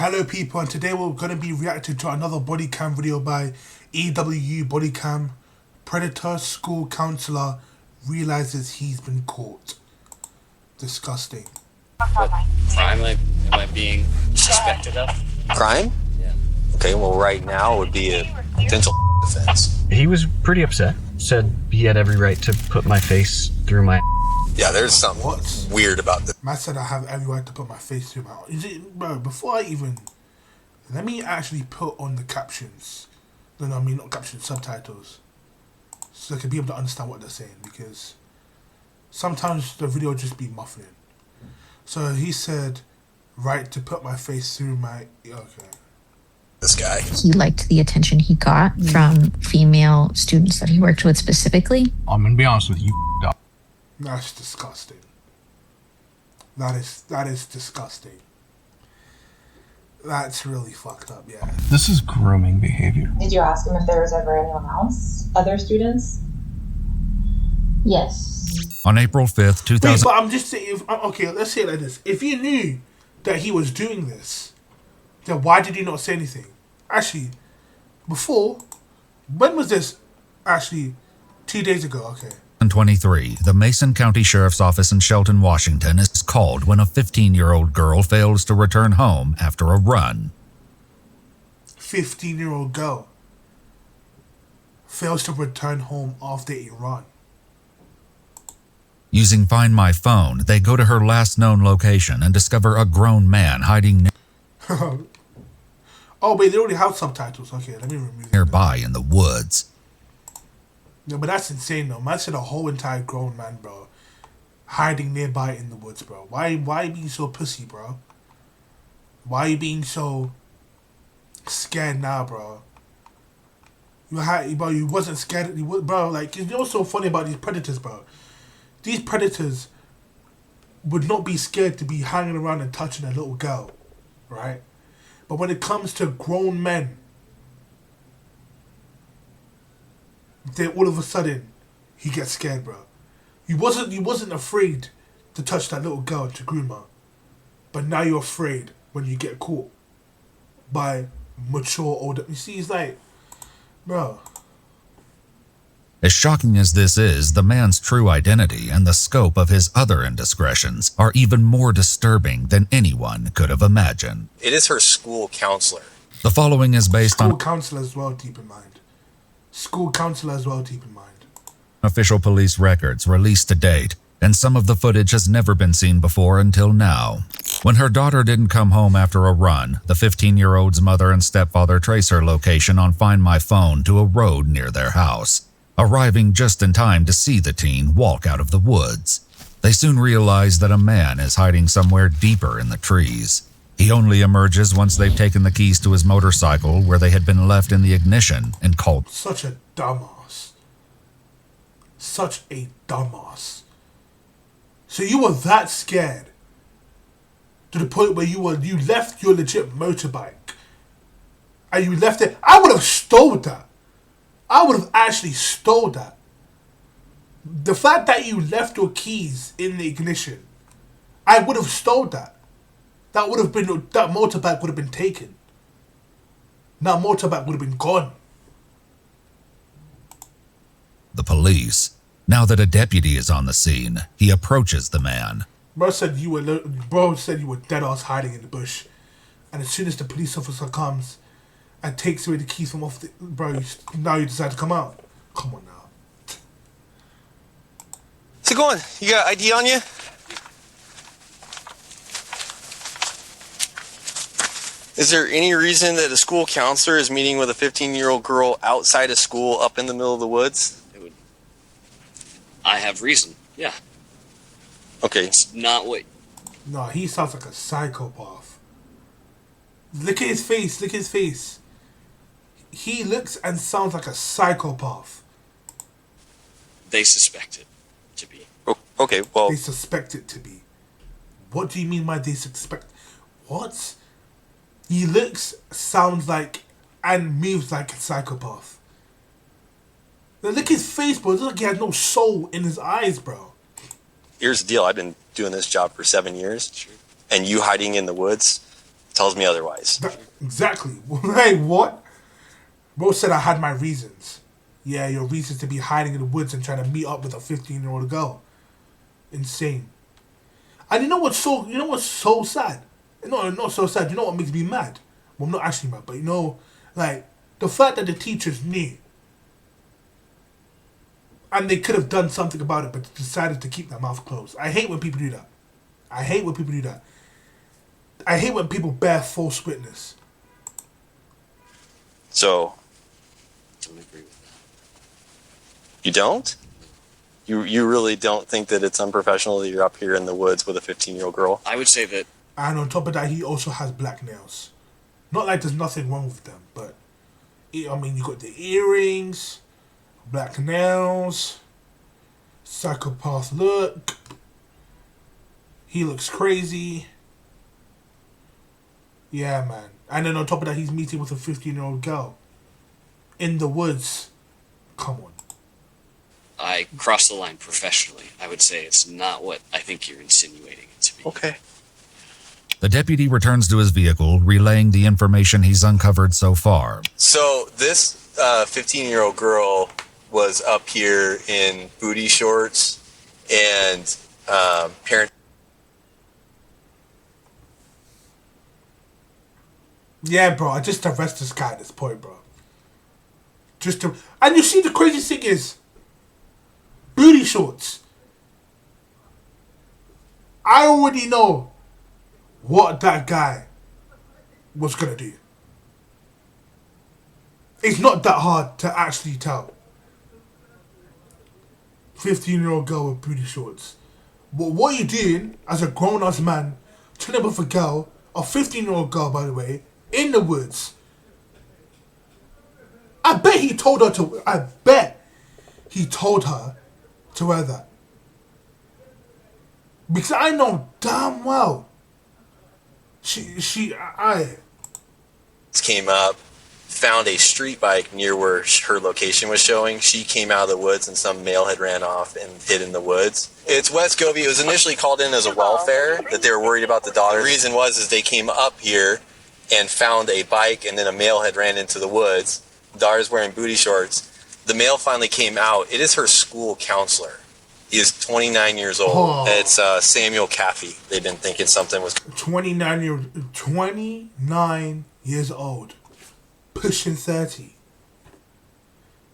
Hello people, and today we're going to be reacting to another body cam video by EW Bodycam. Predator school counselor realizes he's been caught. Disgusting. What crime am I being suspected of? Crime? Yeah. Okay, well right now would be a potential offense. He was pretty upset. Said he had every right to put my face through my... Yeah, there's something weird about this. Man said I have every right to put my face through my... Is it, bro, before I even... Let me actually put on the captions. No, I mean not captions, subtitles. So I can be able to understand what they're saying, because sometimes the video just be muffling. So he said, right to put my face through my... Okay. This guy. He liked the attention he got from female students that he worked with specifically. I'm gonna be honest with you, dog. That's disgusting. That is disgusting. That's really fucked up, yeah. This is grooming behavior. Did you ask him if there was ever anyone else? Other students? Yes. On April 5th, 2000... Wait, but I'm just saying, okay, let's say it like this. If you knew that he was doing this, then why did you not say anything? Actually, before, when was this? Actually, 2 days ago, okay. 23, the Mason County Sheriff's Office in Shelton, Washington is called when a 15-year-old girl fails to return home after a run. 15-year-old girl fails to return home after a run. Using Find My Phone, they go to her last known location and discover a grown man hiding Oh, wait, they already have subtitles. Okay, let me remove it. nearby in the woods. No, but that's insane, though. Man said a whole entire grown man, bro, hiding nearby in the woods, bro. Why are you being so pussy, bro? Why are you being so scared now, bro? You wasn't scared, bro. Like, you know what's so funny about these predators, bro? These predators would not be scared to be hanging around and touching a little girl, right? But when it comes to grown men, then all of a sudden he gets scared, bro. You wasn't afraid to touch that little girl, to groom her, but now you're afraid when you get caught by mature older. You see, he's like, bro. As shocking as this is, the man's true identity and the scope of his other indiscretions are even more disturbing than anyone could have imagined. It is her school counselor. The following is based on School counselor as well, keep in mind. School counselor as well, keep in mind. Official police records released to date, and some of the footage has never been seen before until now. When her daughter didn't come home after a run, the 15-year-old's mother and stepfather trace her location on Find My Phone to a road near their house, arriving just in time to see the teen walk out of the woods. They soon realize that a man is hiding somewhere deeper in the trees. He only emerges once they've taken the keys to his motorcycle, where they had been left in the ignition, and called. Such a dumbass. Such a dumbass. So you were that scared to the point where you left your legit motorbike and you left it. I would have stole that. I would have actually stole that. The fact that you left your keys in the ignition, I would have stole that. That motorbike would have been taken. That motorbike would have been gone. The police. Now that a deputy is on the scene, he approaches the man. Bro said you were dead ass hiding in the bush, and as soon as the police officer comes and takes away the keys from off the... Bro, now you decide to come out. Come on now. How's it going? You got ID on you? Is there any reason that a school counselor is meeting with a 15-year-old girl outside of school up in the middle of the woods? I have reason, yeah. Okay. It's not what... No, he sounds like a psychopath. Look at his face, look at his face. He looks and sounds like a psychopath. they suspect it to be. Oh, okay, well... They suspect it to be. What do you mean by they suspect... What? He looks, sounds like, and moves like a psychopath. Now look at his face, bro. It looks like he has no soul in his eyes, bro. Here's the deal. I've been doing this job for 7 years. Sure. And you hiding in the woods tells me otherwise. Exactly. Hey, what? Bro said I had my reasons. Yeah, your reasons to be hiding in the woods and trying to meet up with a 15-year-old girl. Insane. And you know what's so sad? No, not so sad. You know what makes me mad? Well, I'm not actually mad, but you know, like, the fact that the teachers knew and they could have done something about it, but decided to keep their mouth closed. I hate when people do that. I hate when people bear false witness. So, Don't agree with that. you don't? You really don't think that it's unprofessional that you're up here in the woods with a 15-year-old girl? I would say that And on top of that, he also has black nails. Not like there's nothing wrong with them, but I mean, you got the earrings, black nails, psychopath look. He looks crazy. Yeah, man. And then on top of that, he's meeting with a 15-year-old girl in the woods. Come on. I crossed the line professionally. I would say it's not what I think you're insinuating it to be. Okay. The deputy returns to his vehicle, relaying the information he's uncovered so far. So this 15-year-old girl was up here in booty shorts and parent. Yeah, bro. I just arrest this guy at this point, bro. And you see, the crazy thing is, booty shorts. I already know what that guy was gonna do. It's not that hard to actually tell. 15-year-old girl with booty shorts. But what are you doing as a grown-ass man, turning up with a girl, a 15-year-old girl, by the way, in the woods? I bet he told her to wear that. Because I know damn well I Came up, found a street bike near where her location was showing. She came out of the woods and some male had ran off and hid in the woods. It's West Govey. It was initially called in as a welfare, that they were worried about the daughter. The reason was they came up here and found a bike and then a male had ran into the woods. The daughter's wearing booty shorts. The male finally came out. It is her school counselor. He is 29 years old. Oh. It's Samuel Caffey. They've been thinking something was... 29 years old. Pushing 30.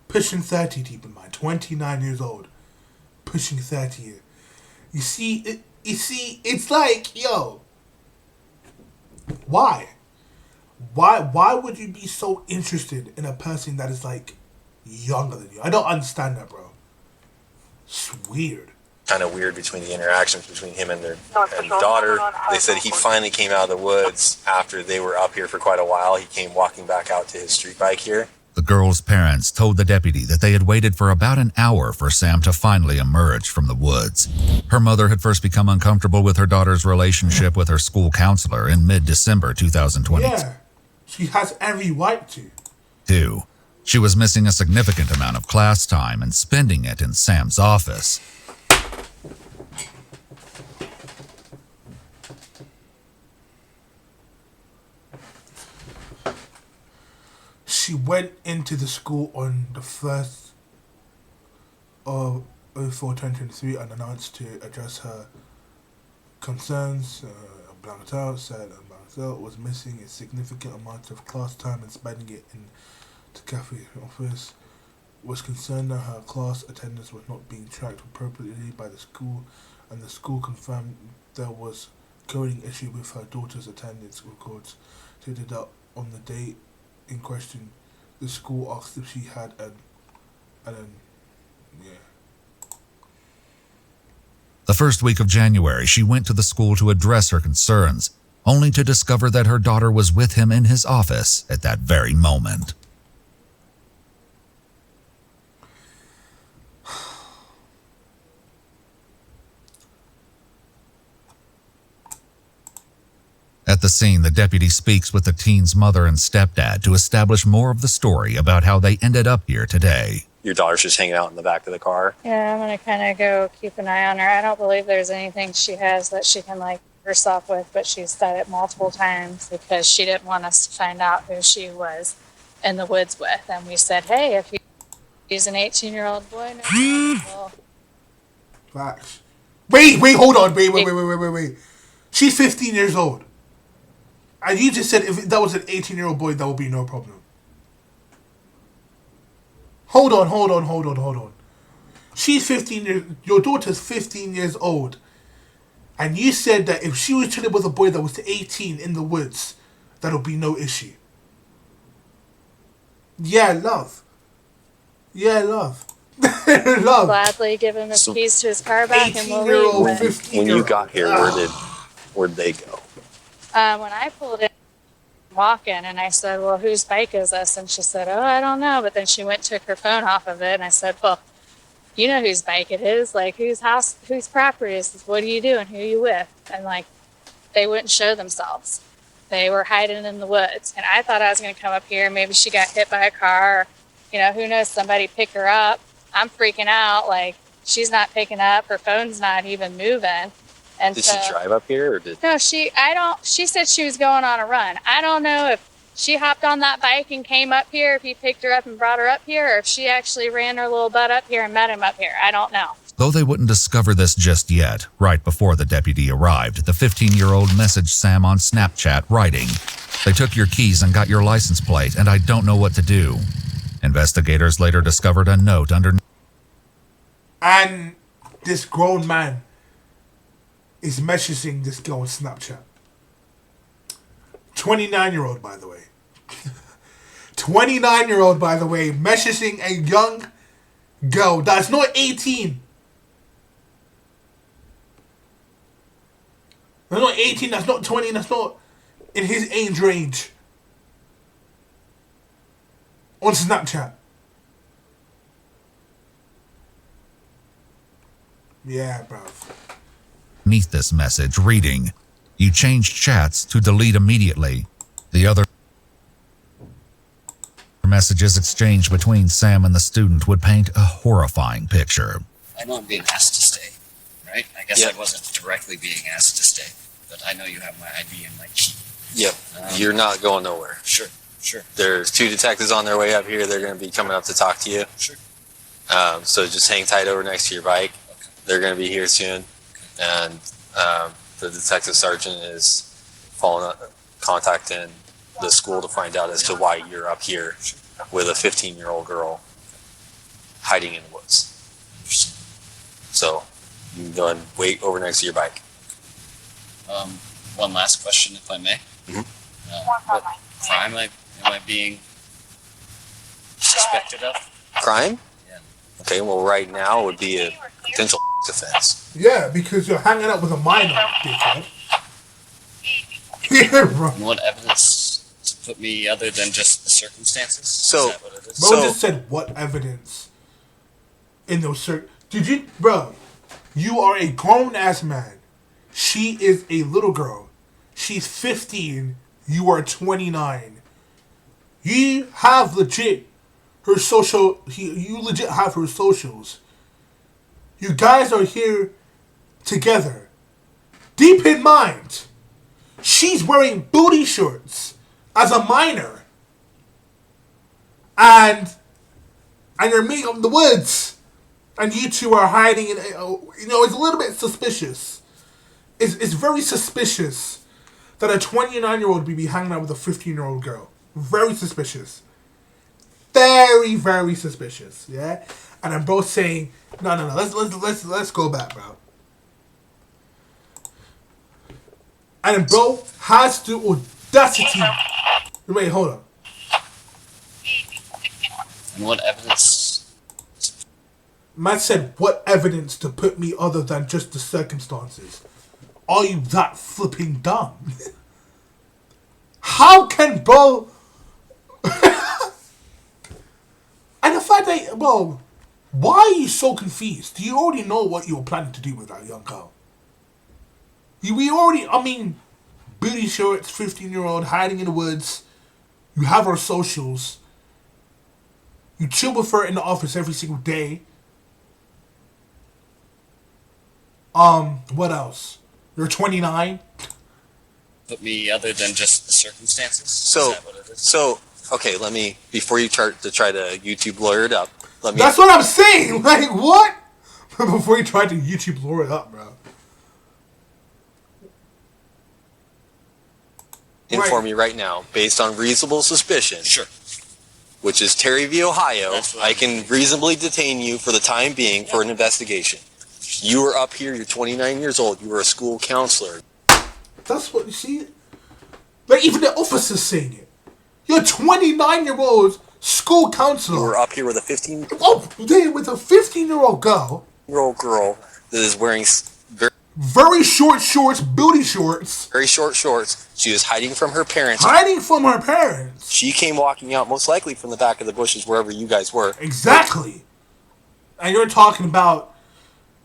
Pushing 30, keep in mind. 29 years old. Pushing 30. You see, it's like, yo. Why? Why would you be so interested in a person that is like younger than you? I don't understand that, bro. It's weird. Kind of weird between the interactions between him and their daughter. They said he finally came out of the woods after they were up here for quite a while. He came walking back out to his street bike here. The girl's parents told the deputy that they had waited for about an hour for Sam to finally emerge from the woods. Her mother had first become uncomfortable with her daughter's relationship with her school counselor in mid-December 2020. Yeah, she has every right to. 2. She was missing a significant amount of class time and spending it in Sam's office. She went into the school on the 1st of 04/2023 and announced to address her concerns. Blancatel said Blancatel was missing a significant amount of class time and spending it in the cafe office. Was concerned that her class attendance was not being tracked appropriately by the school, and the school confirmed there was coding issue with her daughter's attendance records. Stated that on the day in question, the school asked if she had The first week of January, she went to the school to address her concerns, only to discover that her daughter was with him in his office at that very moment. At the scene, the deputy speaks with the teen's mother and stepdad to establish more of the story about how they ended up here today. Your daughter's just hanging out in the back of the car. Yeah, I'm going to kind of go keep an eye on her. I don't believe there's anything she has that she can, like, herself with, but she said it multiple times because she didn't want us to find out who she was in the woods with. And we said, hey, if he's an 18-year-old boy, no problem. Well, Facts. Wait, hold on. Wait. She's 15 years old. And you just said if that was an 18-year-old boy, that would be no problem. Hold on. She's 15 years... Your daughter's 15 years old. And you said that if she was chilling with a boy that was 18 in the woods, that would be no issue. Yeah, love. Love. gladly give him his keys to his car back and we'll leave. 15 When you got here, where'd they go? When I pulled in, walking, and I said, well, whose bike is this? And she said, oh, I don't know. But then she went and took her phone off of it, and I said, well, you know whose bike it is. Like, whose property is this? What are you doing? Who are you with? And, like, they wouldn't show themselves. They were hiding in the woods. And I thought I was going to come up here. Maybe she got hit by a car. Or, you know, who knows? Somebody pick her up. I'm freaking out. Like, she's not picking up. Her phone's not even moving. And did she drive up here, or did? No, she said she was going on a run. I don't know if she hopped on that bike and came up here, if he picked her up and brought her up here, or if she actually ran her little butt up here and met him up here. I don't know. Though they wouldn't discover this just yet, right before the deputy arrived, the 15-year-old messaged Sam on Snapchat, writing, "They took your keys and got your license plate, and I don't know what to do." Investigators later discovered a note under... And this grown man is messaging this girl on Snapchat. 29-year-old, by the way. 29-year-old, by the way, messaging a young girl that's not 18. That's not 18, that's not 20, that's not in his age range. On Snapchat. Yeah, bruv. Beneath this message, reading, "You changed chats to delete immediately." The other messages exchanged between Sam and the student would paint a horrifying picture. I know I'm being asked to stay, right? I guess I wasn't directly being asked to stay, but I know you have my ID and my key. Yep. You're not going nowhere. Sure. There's 2 detectives on their way up here. They're going to be coming up to talk to you. Sure. So just hang tight over next to your bike. Okay. They're going to be here soon. And the detective sergeant is contacting the school to find out as to why you're up here with a 15-year-old girl hiding in the woods. So you can go and wait over next to your bike. One last question, if I may. Mm-hmm. What crime am I being suspected of? Crime? Yeah. Okay, well, right now would be a potential offense. Yeah, because you're hanging out with a minor, dickhead. Yeah, bro. And what evidence to put me other than just the circumstances? So- is that what it is? Bro just said what evidence in those Did you, bro? You are a grown ass man. She is a little girl. She's 15. You are 29. You have legit her social. You legit have her socials. You guys are here together. Deep in mind, she's wearing booty shorts as a minor. And you're meeting up in the woods. And you two are hiding in, it's a little bit suspicious. It's very suspicious that a 29-year-old would be hanging out with a 15-year-old girl. Very suspicious. Very, very suspicious. Yeah? And I'm both saying, no. Let's go back, bro. And then bro has the audacity. Wait, hold on. And what evidence? Man said, what evidence to put me other than just the circumstances? Are you that flipping dumb? How can bro... And the fact that, bro, why are you so confused? Do you already know what you were planning to do with that young girl? Booty shorts, 15-year-old, hiding in the woods. You have her socials. You chill with her in the office every single day. What else? You're 29. Put me other than just the circumstances? So, Is that what it is? so okay. Let me before you try to YouTube lawyer it up. Let me. That's what I'm saying. Like what? Before you try to YouTube lure it up, bro. Inform you right now, based on reasonable suspicion. Sure. Which is Terry v. Ohio. That's what I can reasonably detain you for the time being for an investigation. You were up here. You're 29 years old. You were a school counselor. That's what you see. Like even the officer's saying it. You're a 29-year-old school counselor. You were up here with a 15. Oh, they with a 15-year-old girl. Girl that is wearing Very short shorts, booty shorts. very short shorts. She was hiding from her parents. Hiding from her parents. She came walking out, most likely from the back of the bushes, wherever you guys were. Exactly. And you're talking about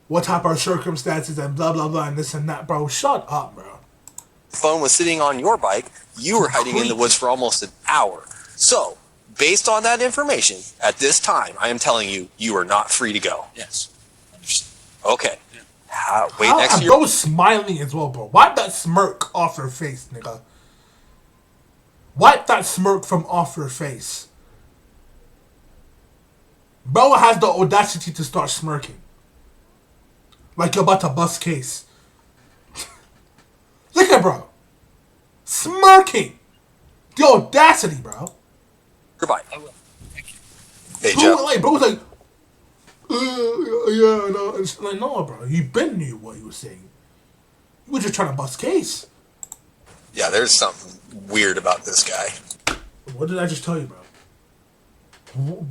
what type of circumstances and blah, blah, blah, and this and that. Bro, shut up, bro. The phone was sitting on your bike. You were hiding in the woods for almost an hour. So, based on that information, at this time, I am telling you, you are not free to go. Yes. Understood. Okay. Wait How, next and to your... bro was smiling as well, bro. Wipe that smirk off her face, nigga. Wipe that smirk from off your face. Bro has the audacity to start smirking. Like you're about to bust case. Look at bro. Smirking. The audacity, bro. Goodbye. I will. Thank you. Hey, Bro, Jeff. like, bro was like, yeah, no. It's like, no, bro. You been knew what he was saying. You were just trying to bust case. Yeah, there's something weird about this guy. What did I just tell you, bro?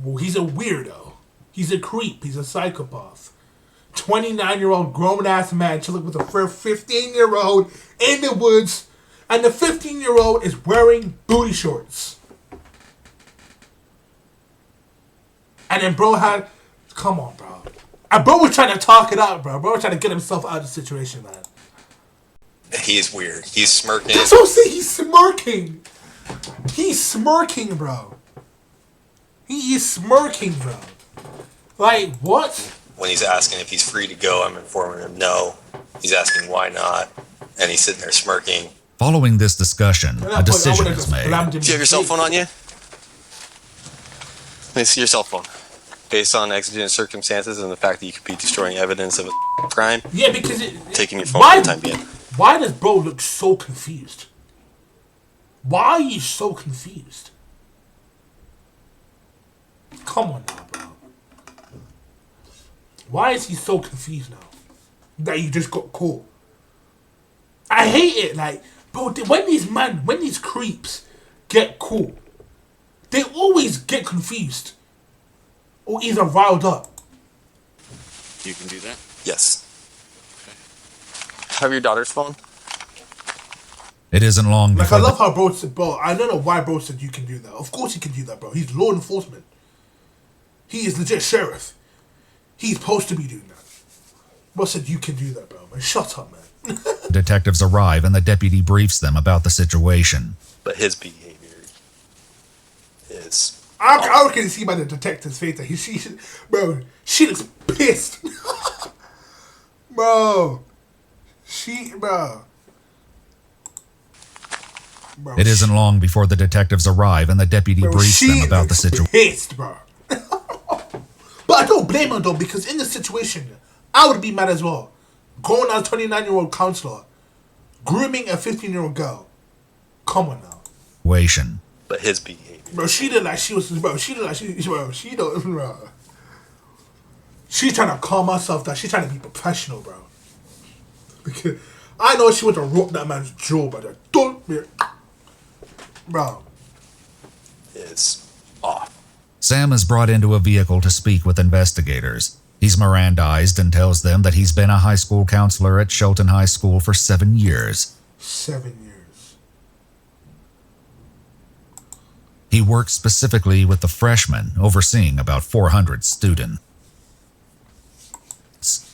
Well, he's a weirdo. He's a creep. He's a psychopath. 29-year-old grown-ass man chilling with a 15-year-old in the woods, and the 15-year-old is wearing booty shorts. And then bro had... Come on, bro. And bro was trying to talk it out, bro. Bro was trying to get himself out of the situation, man. He's weird. He's smirking. That's what I'm saying. He's smirking. He's smirking, bro. He is smirking, bro. Like, what? When he's asking if he's free to go, I'm informing him no. He's asking why not. And he's sitting there smirking. Following this discussion, At a that point, I decision would've is just made. blamed him Do you have your cell phone on you? Let me see your cell phone. Based on exigent circumstances and the fact that you could be destroying evidence of a crime, Yeah, because taking your phone why, for the time being. Why does bro look so confused? Why are you so confused? Come on now, bro. Why is he so confused now? That you just got caught. I hate it. Like, bro, when these creeps get caught, they always get confused. Or either riled up. You can do that? Yes. Have your daughter's phone? It isn't long Like, before I love how bro said, bro, I don't know why bro said you can do that. Of course he can do that, bro. He's law enforcement. He is legit sheriff. He's supposed to be doing that. Bro said you can do that, bro. Man, shut up, man. detectives arrive and the deputy briefs them about the situation. But his behavior is... I can see by the detective's face that she looks pissed. Bro. Bro, It isn't long before the detectives arrive and the deputy briefs them about the situation. Pissed, bro. But I don't blame her though, because in the situation, I would be mad as well. Going as a 29-year-old counselor, grooming a 15-year-old girl. Come on now. But his behavior. Bro, she did like she was, bro. She did like she don't, bro. She's trying to calm herself down. She's trying to be professional, bro. Because I know she went to rock that man's jaw, brother. Don't be, bro. Is off. Sam is brought into a vehicle to speak with investigators. He's Mirandized and tells them that he's been a high school counselor at Shelton High School for 7 years. 7 years. He works specifically with the freshmen, overseeing about 400 students.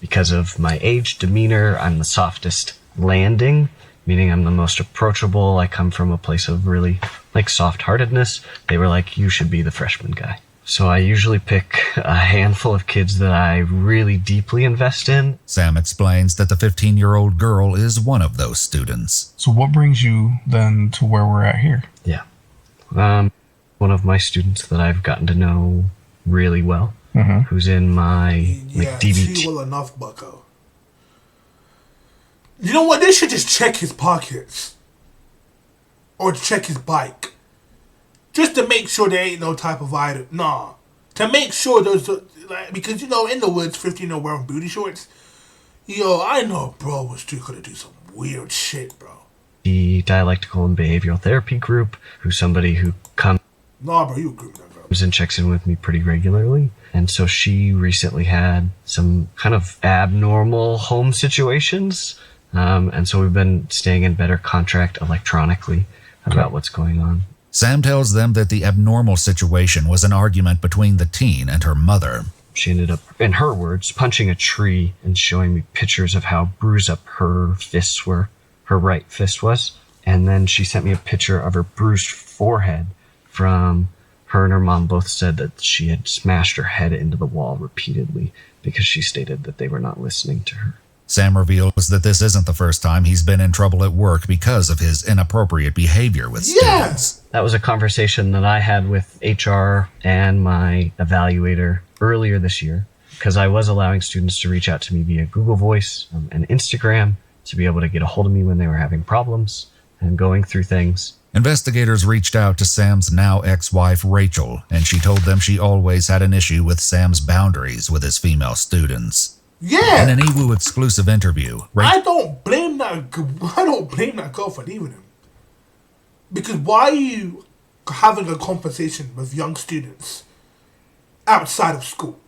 Because of my age, demeanor, I'm the softest landing, meaning I'm the most approachable. I come from a place of really, like, soft-heartedness. They were like, you should be the freshman guy. So I usually pick a handful of kids that I really deeply invest in. Sam explains that the 15-year-old girl is one of those students. So what brings you then to where we're at here? Yeah. One of my students that I've gotten to know really well, who's in my DBT. Too well enough, bucko. You know what? They should just check his pockets. Or check his bike. Just to make sure there ain't no type of item. Nah. To make sure those... Like, because, you know, in the woods, 15 wearing booty shorts. Yo, I know bro was too gonna do some weird shit, bro. The dialectical and behavioral therapy group, who's somebody who comes... Nah, bro, you agree with that, bro. And checks in with me pretty regularly. And so she recently had some kind of abnormal home situations. And so we've been staying in better contract electronically about what's going on. Sam tells them that the abnormal situation was an argument between the teen and her mother. She ended up, in her words, punching a tree and showing me pictures of how bruised up her fists were, her right fist was. And then she sent me a picture of her bruised forehead from her and her mom both said that she had smashed her head into the wall repeatedly because she stated that they were not listening to her. Sam reveals that this isn't the first time he's been in trouble at work because of his inappropriate behavior with students. That was a conversation that I had with HR and my evaluator earlier this year because I was allowing students to reach out to me via Google Voice and Instagram to be able to get a hold of me when they were having problems and going through things. Investigators reached out to Sam's now ex-wife, Rachel, and she told them she always had an issue with Sam's boundaries with his female students. Yeah. In an EWU exclusive interview, I don't blame that girl for leaving him. Because why are you having a conversation with young students outside of school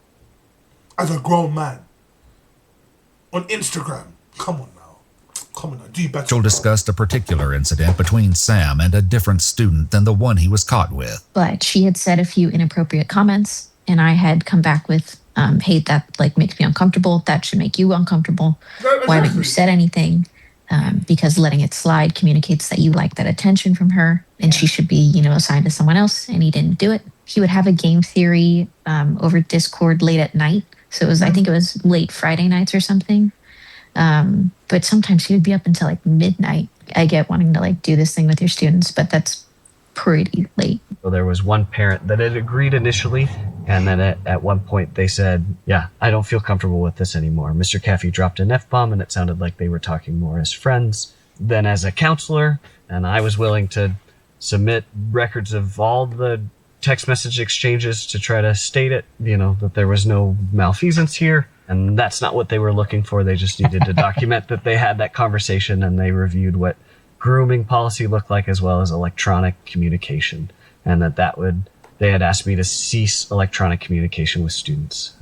as a grown man on Instagram? Come on now, do better. Rachel discussed a particular incident between Sam and a different student than the one he was caught with. But she had said a few inappropriate comments, and I had come back with, hey, that like makes me uncomfortable. That should make you uncomfortable. Why haven't you said anything? Because letting it slide communicates that you like that attention from her, and she should be, assigned to someone else, and he didn't do it. He would have a game theory over Discord late at night. So it was, I think it was late Friday nights or something. But sometimes he would be up until like midnight. I get wanting to like do this thing with your students, but that's pretty late. So there was one parent that had agreed initially, and then at one point they said, yeah, I don't feel comfortable with this anymore. Mr. Caffey dropped an F-bomb, and it sounded like they were talking more as friends than as a counselor, and I was willing to submit records of all the text message exchanges to try to state it, that there was no malfeasance here. And that's not what they were looking for. They just needed to document that they had that conversation, and they reviewed what grooming policy looked like as well as electronic communication. And they had asked me to cease electronic communication with students,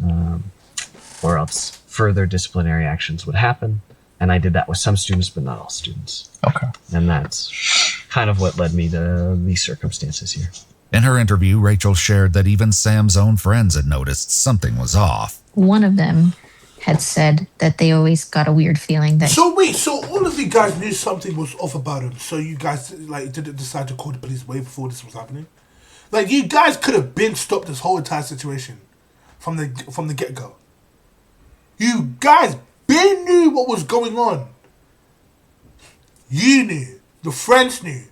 or else further disciplinary actions would happen. And I did that with some students, but not all students. Okay. And that's kind of what led me to these circumstances here. In her interview, Rachel shared that even Sam's own friends had noticed something was off. One of them had said that they always got a weird feeling that... So all of you guys knew something was off about him, so you guys didn't decide to call the police way before this was happening? Like, you guys could have been stopped this whole entire situation from the get-go. You guys been knew what was going on. You knew. The friends knew.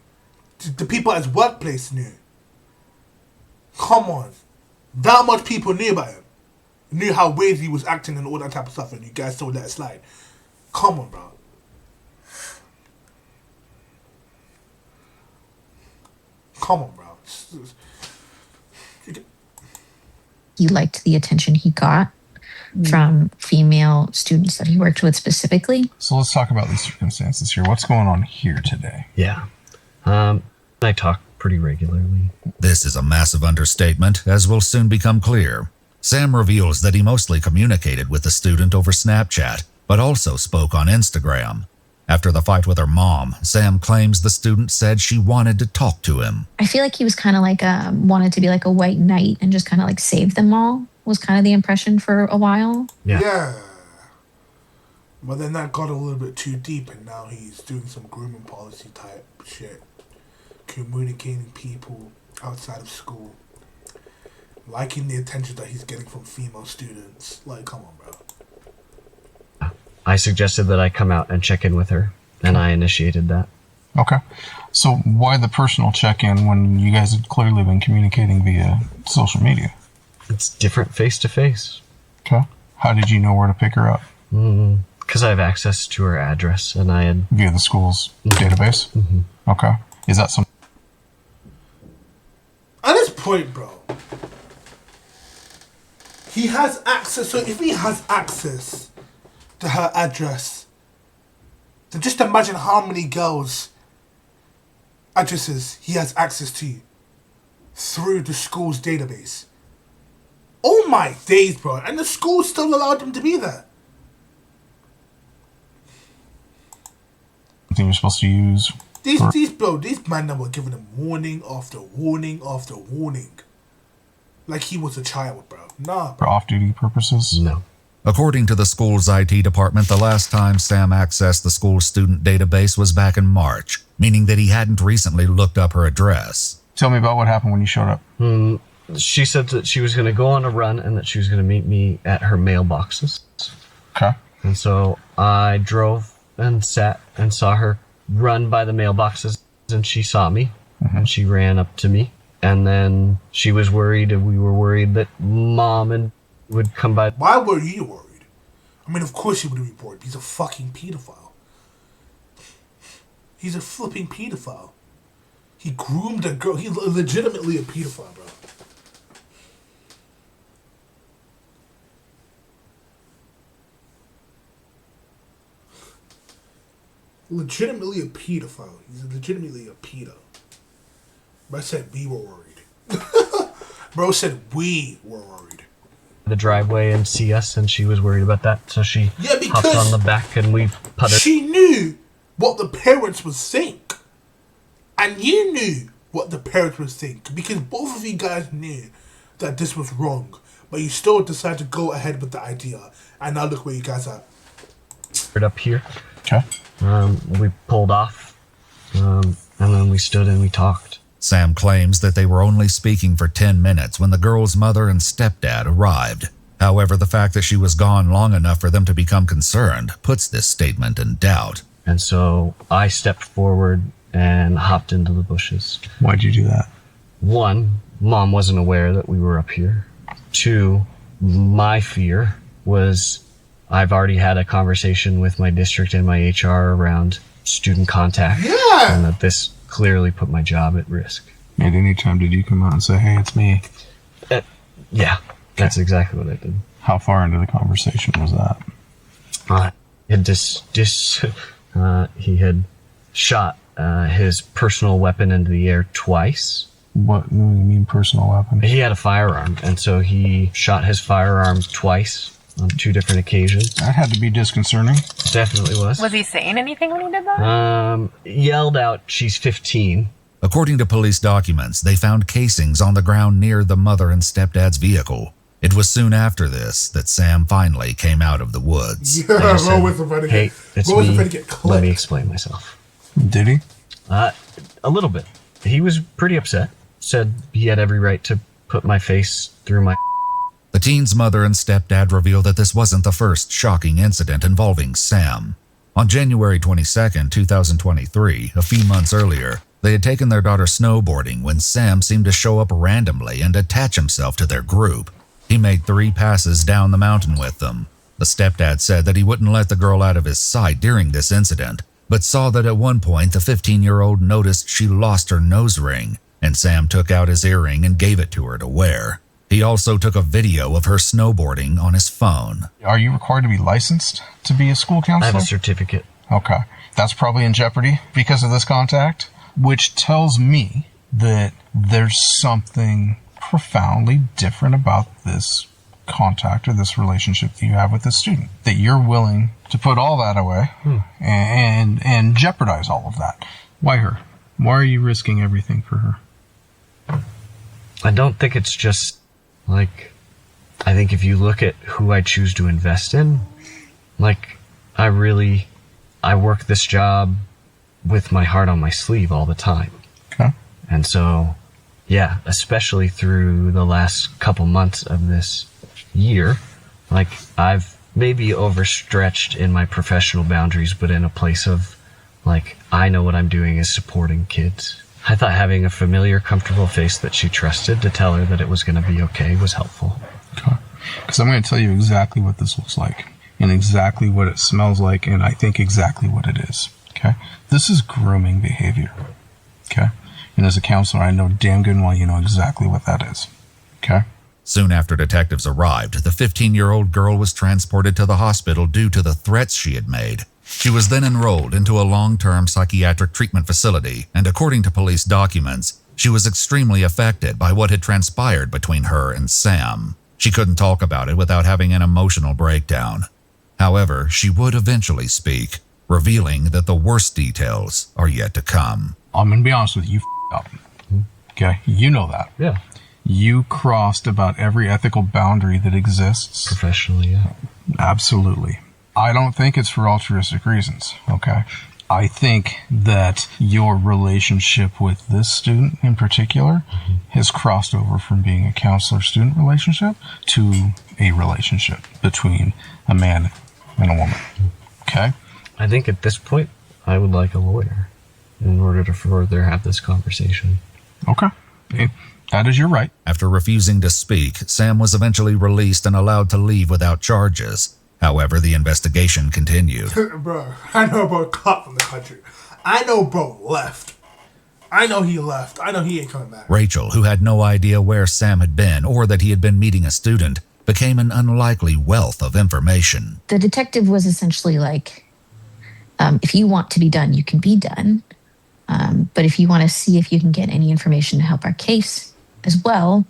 The people at his workplace knew. Come on. That much people knew about him. Knew how weird he was acting and all that type of stuff, and you guys still let it slide. Come on, bro. Come on, bro. He liked the attention he got from female students that he worked with specifically. So let's talk about these circumstances here. What's going on here today? Yeah. I talk pretty regularly. This is a massive understatement, as will soon become clear. Sam reveals that he mostly communicated with the student over Snapchat, but also spoke on Instagram. After the fight with her mom, Sam claims the student said she wanted to talk to him. I feel like he was kind of like wanted to be like a white knight and just kind of like save them all, was kind of the impression for a while. Yeah. But then that got a little bit too deep, and now he's doing some grooming policy type shit. Communicating people outside of school. Liking the attention that he's getting from female students. Like, come on, bro. I suggested that I come out and check in with her, and I initiated that. Okay. So why the personal check-in when you guys had clearly been communicating via social media? It's different face-to-face. Okay. How did you know where to pick her up? Because I have access to her address, and I had... Via the school's database? Mm-hmm. Okay. Is that some... At this point, bro, he has access. So if he has access to her address, then just imagine how many girls' addresses he has access to through the school's database. Oh my days, bro. And the school still allowed him to be there. Something you're supposed to use? These men were giving him warning after warning after warning. Like he was a child, bro. Nah, For off-duty purposes? No. According to the school's IT department, the last time Sam accessed the school's student database was back in March, meaning that he hadn't recently looked up her address. Tell me about what happened when you showed up. She said that she was going to go on a run and that she was going to meet me at her mailboxes. Okay. And so I drove and sat and saw her run by the mailboxes, and she saw me, and she ran up to me. And then she was worried, and we were worried that Mom and would come by. why were you worried? I mean, of course you would be worried. He's a fucking pedophile. He's a flipping pedophile. He groomed a girl. He's legitimately a pedophile, bro. Legitimately a pedophile. He's legitimately a pedo. Bro said we were worried. Bro said we were worried. The driveway and see us, and she was worried about that, so she hopped on the back and we putted. She knew what the parents would think. And you knew what the parents would think. Because both of you guys knew that this was wrong. But you still decided to go ahead with the idea. And now look where you guys are. Up here. Okay. We pulled off, and then we stood and we talked. Sam claims that they were only speaking for 10 minutes when the girl's mother and stepdad arrived. However, the fact that she was gone long enough for them to become concerned puts this statement in doubt. And so I stepped forward and hopped into the bushes. Why'd you do that? 1, Mom wasn't aware that we were up here. 2, my fear was I've already had a conversation with my district and my HR around student contact. Yeah! And that this clearly put my job at risk. At any time did you come out and say, hey, it's me? Yeah, that's exactly what I did. How far into the conversation was that? He had shot his personal weapon into the air twice. What do you mean personal weapon? He had a firearm, and so he shot his firearm twice on 2 different occasions. That had to be disconcerting. Definitely was. Was he saying anything when he did that? Yelled out, she's 15. According to police documents, they found casings on the ground near the mother and stepdad's vehicle. It was soon after this that Sam finally came out of the woods. Yeah, bro was about to Hey, it's bro was me. about to get clipped. Let me explain myself. Did he? A little bit. He was pretty upset. Said he had every right to put my face through my... The teen's mother and stepdad revealed that this wasn't the first shocking incident involving Sam. On January 22, 2023, a few months earlier, they had taken their daughter snowboarding when Sam seemed to show up randomly and attach himself to their group. He made 3 passes down the mountain with them. The stepdad said that he wouldn't let the girl out of his sight during this incident, but saw that at one point the 15-year-old noticed she lost her nose ring, and Sam took out his earring and gave it to her to wear. He also took a video of her snowboarding on his phone. Are you required to be licensed to be a school I counselor? have a certificate. Okay. That's probably in jeopardy because of this contact, which tells me that there's something profoundly different about this contact or this relationship that you have with this student, that you're willing to put all that away and jeopardize all of that. Why her? Why are you risking everything for her? I don't think it's just, like, I think if you look at who I choose to invest in, like, I work this job with my heart on my sleeve all the time. Okay. And so yeah, especially through the last couple months of this year, like I've maybe overstretched in my professional boundaries, but in a place of like, I know what I'm doing is supporting kids. I thought having a familiar, comfortable face that she trusted to tell her that it was going to be okay was helpful. Okay. Because I'm going to tell you exactly what this looks like and exactly what it smells like, and I think exactly what it is. Okay. This is grooming behavior. Okay. And as a counselor, I know damn good and well you know exactly what that is. Okay. Soon after detectives arrived, the 15-year-old girl was transported to the hospital due to the threats she had made. She was then enrolled into a long-term psychiatric treatment facility, and according to police documents, she was extremely affected by what had transpired between her and Sam. She couldn't talk about it without having an emotional breakdown. However, she would eventually speak, revealing that the worst details are yet to come. I'm going to be honest with you, up. Okay? You know that. Yeah. You crossed about every ethical boundary that exists. Professionally, yeah. Absolutely. I don't think it's for altruistic reasons, okay? I think that your relationship with this student in particular has crossed over from being a counselor-student relationship to a relationship between a man and a woman, okay? I think at this point, I would like a lawyer in order to further have this conversation. Okay. That is your right. After refusing to speak, Sam was eventually released and allowed to leave without charges. However, the investigation continued. Bro, I know bro cut from the country. I know bro left. I know he left. I know he ain't coming back. Rachel, who had no idea where Sam had been or that he had been meeting a student, became an unlikely wealth of information. The detective was essentially like, if you want to be done, you can be done. But if you want to see if you can get any information to help our case as well,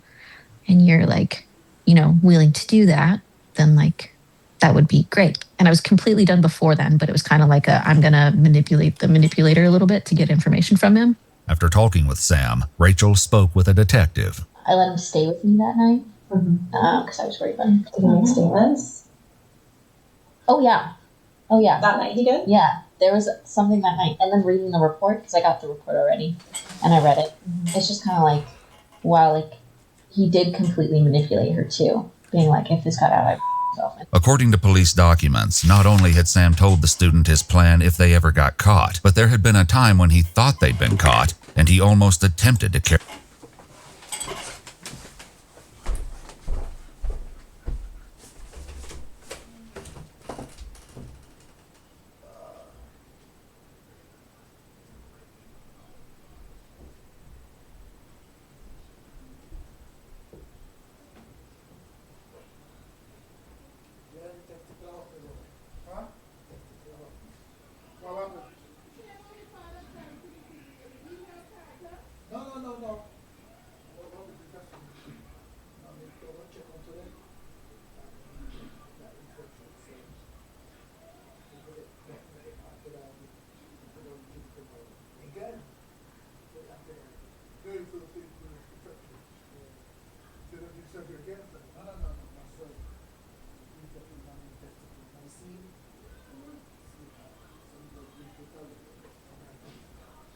and you're like, willing to do that, then like, that would be great. And I was completely done before then, but it was kind of like I'm going to manipulate the manipulator a little bit to get information from him. After talking with Sam, Rachel spoke with a detective. I let him stay with me that night because I was worried about him. Did he make statements? Oh, yeah. That night he did? Yeah. There was something that night. And then reading the report, because I got the report already, and I read it. It's just kind of like, wow, like, he did completely manipulate her, too. Being like, if this got out, I'd myself. According to police documents, not only had Sam told the student his plan if they ever got caught, but there had been a time when he thought they'd been caught, and he almost attempted to carry.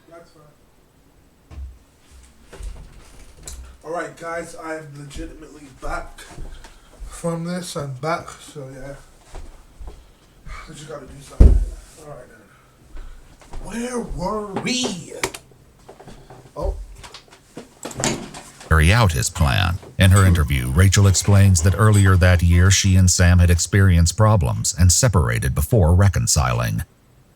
That's fine. Alright guys, I am legitimately back from this. I'm back, so yeah. I just gotta do something. Alright then. Where were we? Oh. Carry out his plan. In her interview, Rachel explains that earlier that year she and Sam had experienced problems and separated before reconciling.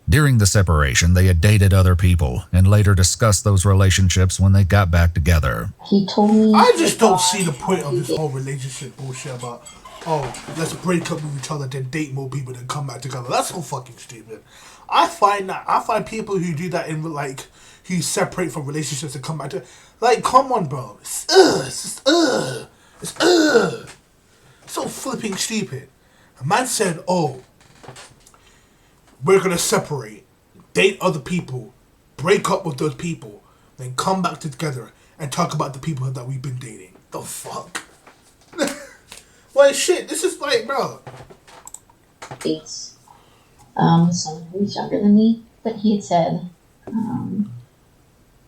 During the separation, they had dated other people and later discussed those relationships when they got back together. He told me... I just don't see the point of this whole relationship bullshit about, let's break up with each other, then date more people, then come back together. That's so fucking stupid. I find people who do that in, like, who separate from relationships and come back to... Like, come on, bro. It's so flipping stupid. A man said, we're gonna separate, date other people, break up with those people, then come back together and talk about the people that we've been dating. The fuck? Like, shit, this is like, bro. Dates. Someone who's younger than me, but he had said,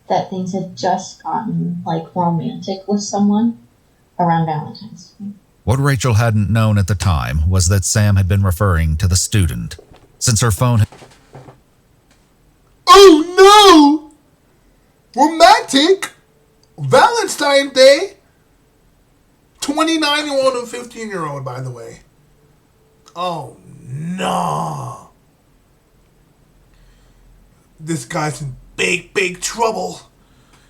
that things had just gotten like romantic with someone around Valentine's Day. What Rachel hadn't known at the time was that Sam had been referring to the student. Since her phone had... Oh no! Romantic? Valentine's Day? 29-year-old and 15-year-old, by the way. Oh no! This guy's in big trouble.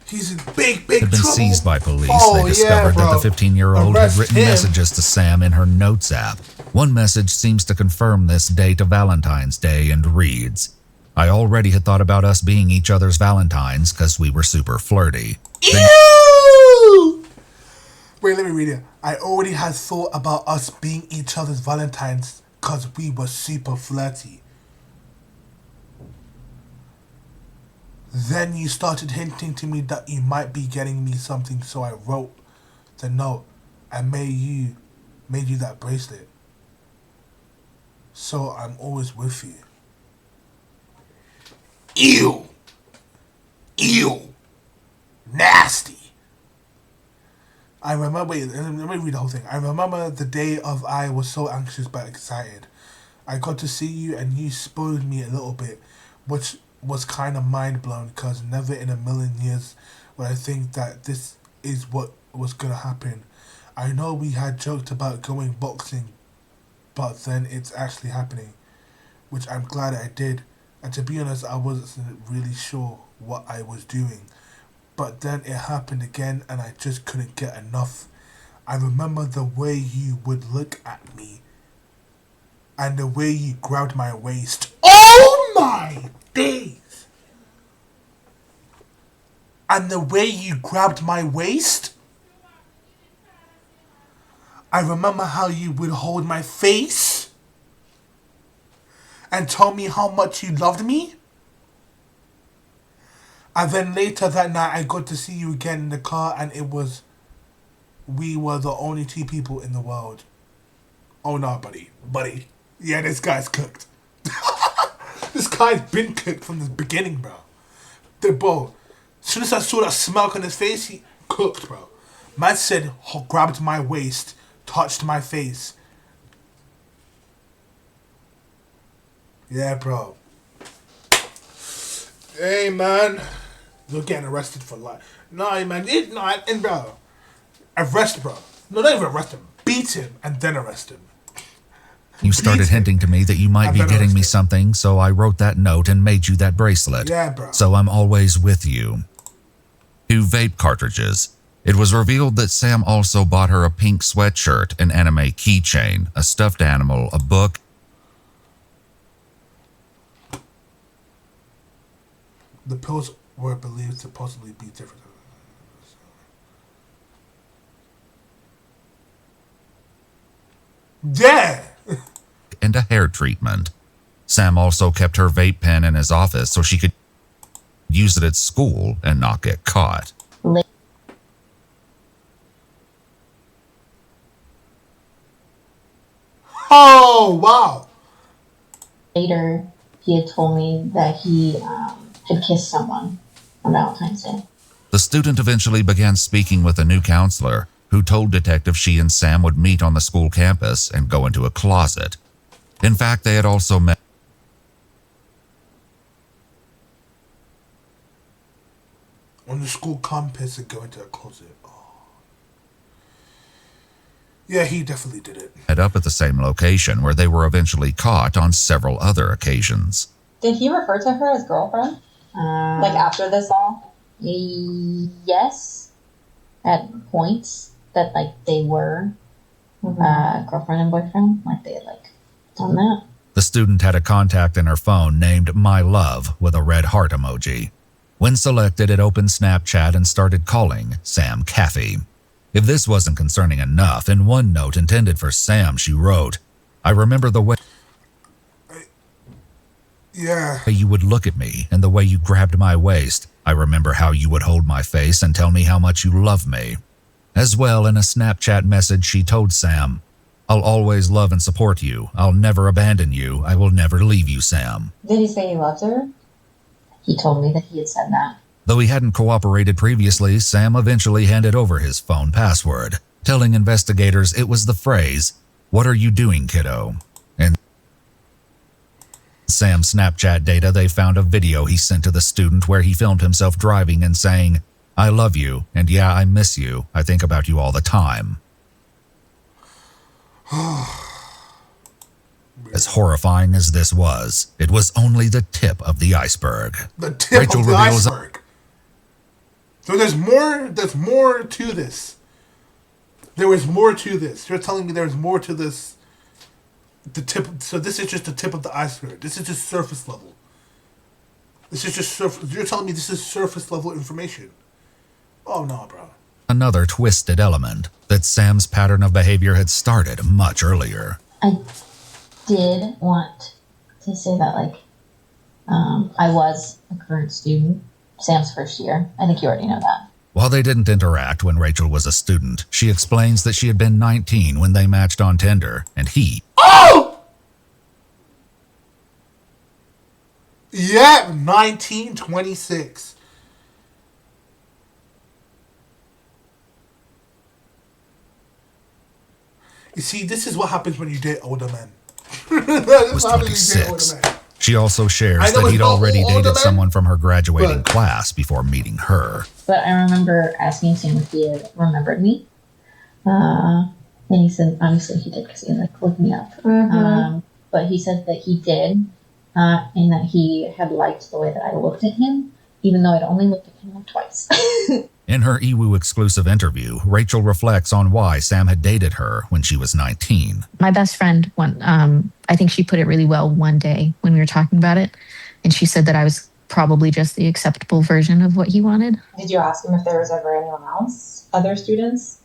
He's in big trouble. Had been seized by police. Oh, They discovered that the 15-year-old had written him. messages to Sam in her notes app. One message seems to confirm this date of Valentine's Day and reads, I already had thought about us being each other's Valentines because we were super flirty. Ew! Wait, let me read it. I already had thought about us being each other's Valentines because we were super flirty. Then you started hinting to me that you might be getting me something, so I wrote the note and made you that bracelet. So I'm always with you. Ew! Ew! Nasty! I remember, wait, let me read the whole thing. I remember the day of I was so anxious but excited. I got to see you and you spoiled me a little bit, which was kind of mind-blown because never in a million years would I think that this is what was going to happen. I know we had joked about going boxing, but then it's actually happening, which I'm glad I did. And to be honest, I wasn't really sure what I was doing. But then it happened again and I just couldn't get enough. I remember the way you would look at me and the way you grabbed my waist. Oh my days! And the way you grabbed my waist. I remember how you would hold my face and tell me how much you loved me. And then later that night I got to see you again in the car and we were the only two people in the world. Oh no, buddy. Yeah, this guy's cooked. This guy's been cooked from the beginning, bro. Bro, as soon as I saw that smirk on his face, he cooked, bro. Man said, grabbed my waist, touched my face. Yeah, bro. Hey, man. You're getting arrested for life. Nah, man. And bro. Arrest, bro. No, not even arrest him. Beat him and then arrest him. You started hinting to me that you might be getting me something, so I wrote that note and made you that bracelet. Yeah, bro. So I'm always with you. 2 vape cartridges. It was revealed that Sam also bought her a pink sweatshirt, an anime keychain, a stuffed animal, a book. The pills were believed to possibly be different. Yeah! And a hair treatment. Sam also kept her vape pen in his office so she could use it at school and not get caught. Oh, wow. Later, he had told me that he had kissed someone on Valentine's Day. The student eventually began speaking with a new counselor who told detectives she and Sam would meet on the school campus and go into a closet. In fact, they had also met on the school campus and go into a closet. Oh. Yeah, he definitely did it. Met up at the same location where they were eventually caught on several other occasions. Did he refer to her as girlfriend? Like after this all? Yes. At points that like they were girlfriend and boyfriend. Like they had like done that. The student had a contact in her phone named My Love with a red heart emoji. When selected, it opened Snapchat and started calling Sam Caffey. If this wasn't concerning enough, in one note intended for Sam, she wrote, I remember the way you would look at me and the way you grabbed my waist. I remember how you would hold my face and tell me how much you love me. As well, in a Snapchat message, she told Sam, I'll always love and support you. I'll never abandon you. I will never leave you, Sam. Did he say he loved her? He told me that he had said that. Though he hadn't cooperated previously, Sam eventually handed over his phone password, telling investigators it was the phrase, "What are you doing, kiddo?" And Sam's Snapchat data, they found a video he sent to the student where he filmed himself driving and saying, "I love you, and yeah, I miss you. I think about you all the time." As horrifying as this was, it was only the tip of the iceberg. The tip Rachel of the reveals iceberg. So there's more to this. There was more to this. You're telling me there's more to this. The tip. So this is just the tip of the iceberg. This is just surface level. This is just surface. You're telling me this is surface level information. Oh no, bro. Another twisted element that Sam's pattern of behavior had started much earlier. I did want to say that, like, I was a current student, Sam's first year. I think you already know that. While they didn't interact when Rachel was a student, she explains that she had been 19 when they matched on Tinder, and he... Oh! Yeah, 1926. You see, this is what happens when you date older men. was 26. She also shares that he'd already dated someone from her graduating class before meeting her. But I remember asking Sam if he had remembered me. And he said, obviously he did because he like looked me up. Mm-hmm. But he said that he did, and that he had liked the way that I looked at him, even though I'd only looked at him like twice. In her EWU exclusive interview, Rachel reflects on why Sam had dated her when she was 19. My best friend, I think she put it really well one day when we were talking about it. And she said that I was probably just the acceptable version of what he wanted. Did you ask him if there was ever anyone else? Other students?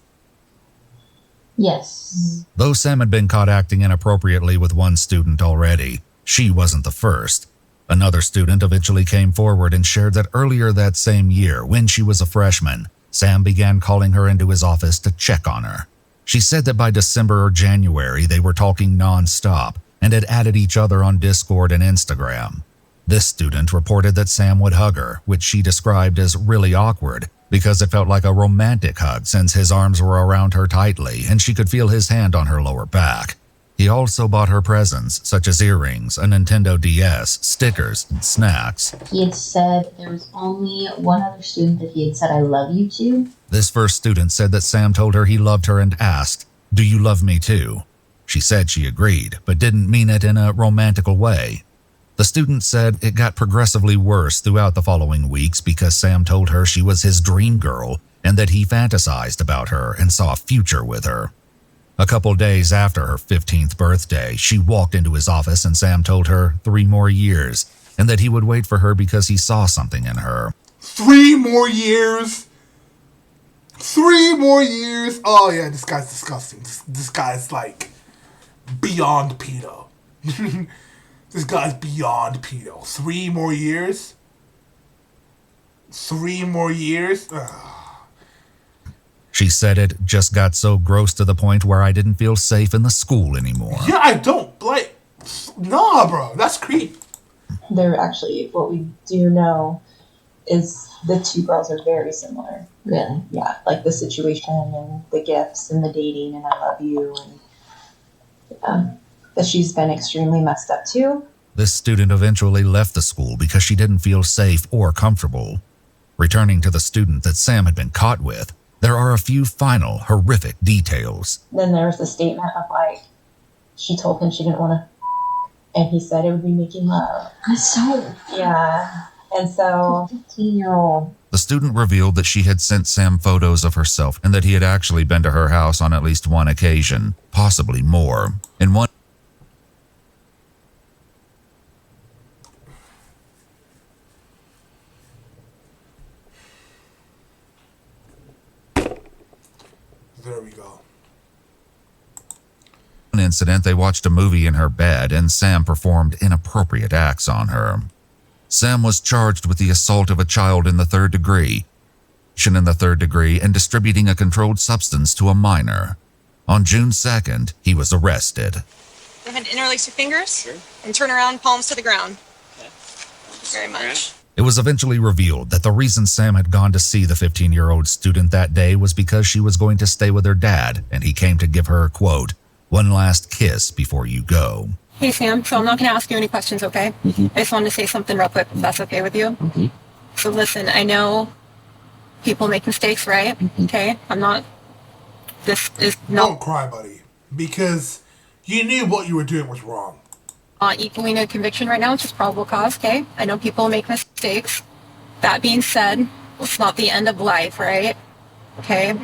Yes. Though Sam had been caught acting inappropriately with one student already, she wasn't the first. Another student eventually came forward and shared that earlier that same year, when she was a freshman, Sam began calling her into his office to check on her. She said that by December or January, they were talking non-stop and had added each other on Discord and Instagram. This student reported that Sam would hug her, which she described as really awkward because it felt like a romantic hug since his arms were around her tightly and she could feel his hand on her lower back. He also bought her presents, such as earrings, a Nintendo DS, stickers, and snacks. He had said there was only one other student that he had said I love you to. This first student said that Sam told her he loved her and asked, "Do you love me too?" She said she agreed, but didn't mean it in a romantical way. The student said it got progressively worse throughout the following weeks because Sam told her she was his dream girl and that he fantasized about her and saw a future with her. A couple days after her 15th birthday, she walked into his office and Sam told her 3 more years and that he would wait for her because he saw something in her. 3 more years? 3 more years? Oh yeah, this guy's disgusting. This guy's like beyond pedo. This guy's beyond pedo. 3 more years? 3 more years? Ugh. She said it just got so gross to the point where I didn't feel safe in the school anymore. Yeah, I don't. Like, nah, bro. That's creep. They're actually, what we do know is the two girls are very similar. Really? Yeah, like the situation and the gifts and the dating and I love you. And that she's been extremely messed up too. This student eventually left the school because she didn't feel safe or comfortable. Returning to the student that Sam had been caught with, there are a few final horrific details. Then there was the statement of like, she told him she didn't want to, and he said it would be making love. So, yeah. And so, 15-year-old. The student revealed that she had sent Sam photos of herself and that he had actually been to her house on at least one occasion, possibly more. In one There we go. incident, they watched a movie in her bed and Sam performed inappropriate acts on her. Sam was charged with the assault of a child in the 3rd degree, and distributing a controlled substance to a minor. On June 2nd, he was arrested. Go ahead and interlace your fingers. Sure. And turn around, palms to the ground. Okay. Thank you very much. It was eventually revealed that the reason Sam had gone to see the 15-year-old student that day was because she was going to stay with her dad, and he came to give her, quote, one last kiss before you go. Hey, Sam, so I'm not going to ask you any questions, okay? I just wanted to say something real quick, if that's okay with you. So listen, I know people make mistakes, right? Okay? This is not... Don't cry, buddy. Because you knew what you were doing was wrong. Equaling a conviction right now, which is probable cause, okay? I know people make mistakes. That being said, it's not the end of life, right? Okay?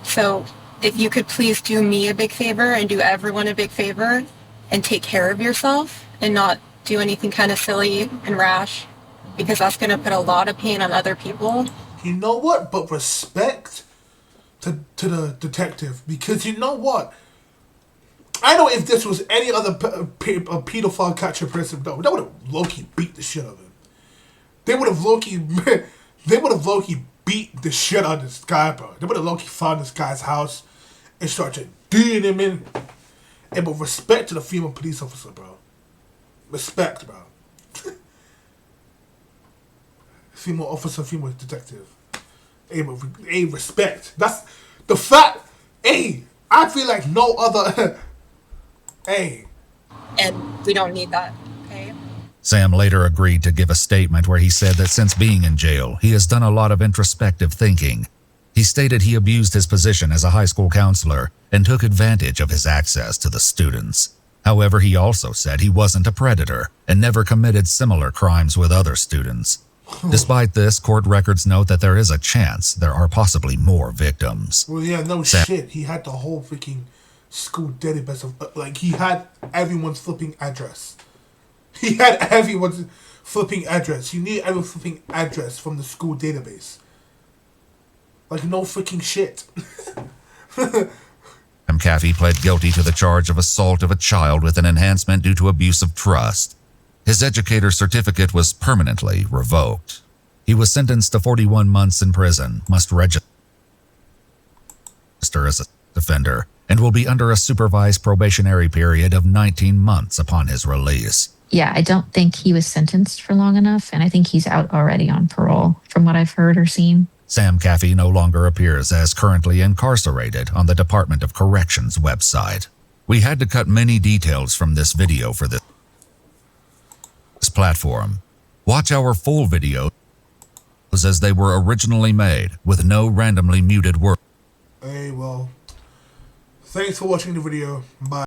So if you could please do me a big favor and do everyone a big favor and take care of yourself and not do anything kind of silly and rash, because that's going to put a lot of pain on other people. You know what? But respect to the detective, because you know what? I know if this was any other pedophile catcher person, they would have low-key beat the shit out of him. They would have low-key beat the shit out of this guy, bro. They would have low-key found this guy's house and started doing him in. And but respect to the female police officer, bro. Respect, bro. Female officer, female detective. Hey, respect. That's the fact. Hey, I feel like no other. Hey. And we don't need that, okay? Sam later agreed to give a statement where he said that since being in jail, he has done a lot of introspective thinking. He stated he abused his position as a high school counselor and took advantage of his access to the students. However, he also said he wasn't a predator and never committed similar crimes with other students. Despite this, court records note that there is a chance there are possibly more victims. Well, yeah, no shit. He had the whole freaking school database of, like, he had everyone's flipping address. He had everyone's flipping address. You need every flipping address from the school database. Like, no freaking shit. Caffey pled guilty to the charge of assault of a child with an enhancement due to abuse of trust. His educator's certificate was permanently revoked. He was sentenced to 41 months in prison, must register as a offender, and will be under a supervised probationary period of 19 months upon his release. Yeah, I don't think he was sentenced for long enough, and I think he's out already on parole, from what I've heard or seen. Sam Caffey no longer appears as currently incarcerated on the Department of Corrections website. We had to cut many details from this video for this platform. Watch our full videos as they were originally made, with no randomly muted words. Hey, well, thanks for watching the video. Bye.